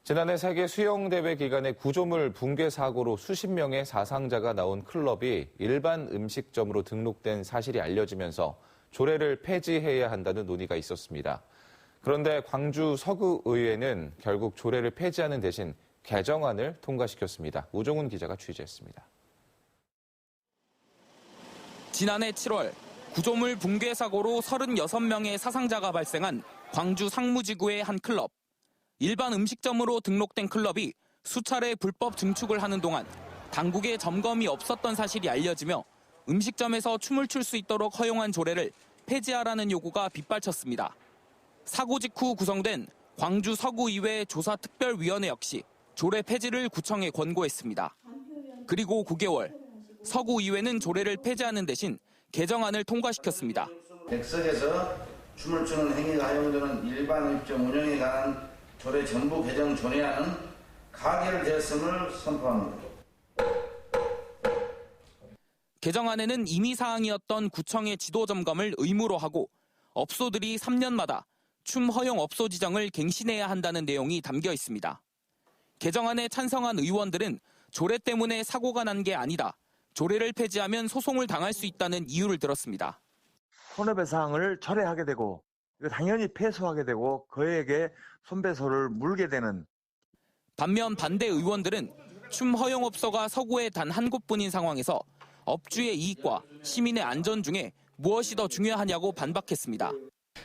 지난해 세계 수영대회 기간에 구조물 붕괴 사고로 수십 명의 사상자가 나온 클럽이 일반 음식점으로 등록된 사실이 알려지면서 조례를 폐지해야 한다는 논의가 있었습니다. 그런데 광주 서구의회는 결국 조례를 폐지하는 대신 개정안을 통과시켰습니다. 우종훈 기자가 취재했습니다. 지난해 7월 구조물 붕괴 사고로 36명의 사상자가 발생한 광주 상무지구의 한 클럽. 일반 음식점으로 등록된 클럽이 수차례 불법 증축을 하는 동안 당국의 점검이 없었던 사실이 알려지며 음식점에서 춤을 출 수 있도록 허용한 조례를 폐지하라는 요구가 빗발쳤습니다. 사고 직후 구성된 광주 서구의회 조사특별위원회 역시 조례 폐지를 구청에 권고했습니다. 그리고 9개월, 서구의회는 조례를 폐지하는 대신 개정안을 통과시켰습니다. 객석에서 춤을 추는 행위가 허용되는 일반 음식점 운영에 관한 조례 전부 개정 전회안은 가결되었음을 선포합니다. 개정안에는 임의 사항이었던 구청의 지도 점검을 의무로 하고 업소들이 3년마다 춤 허용 업소 지정을 갱신해야 한다는 내용이 담겨 있습니다. 개정안에 찬성한 의원들은 조례 때문에 사고가 난 게 아니다. 조례를 폐지하면 소송을 당할 수 있다는 이유를 들었습니다. 손해배상을 철회하게 되고 당연히 패소하게 되고 그에게 손배소를 물게 되는. 반면 반대 의원들은 춤 허용업소가 서구에 단 한 곳뿐인 상황에서 업주의 이익과 시민의 안전 중에 무엇이 더 중요하냐고 반박했습니다.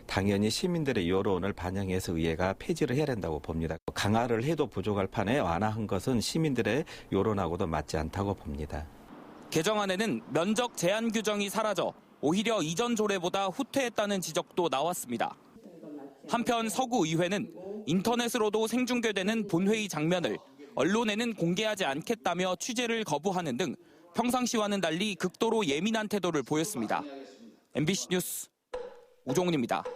당연히 시민들의 여론을 반영해서 의회가 폐지를 해야 된다고 봅니다. 강화를 해도 부족할 판에 완화한 것은 시민들의 여론하고도 맞지 않다고 봅니다. 개정안에는 면적 제한 규정이 사라져 오히려 이전 조례보다 후퇴했다는 지적도 나왔습니다. 한편 서구의회는 인터넷으로도 생중계되는 본회의 장면을 언론에는 공개하지 않겠다며 취재를 거부하는 등 평상시와는 달리 극도로 예민한 태도를 보였습니다. MBC 뉴스 우종훈입니다.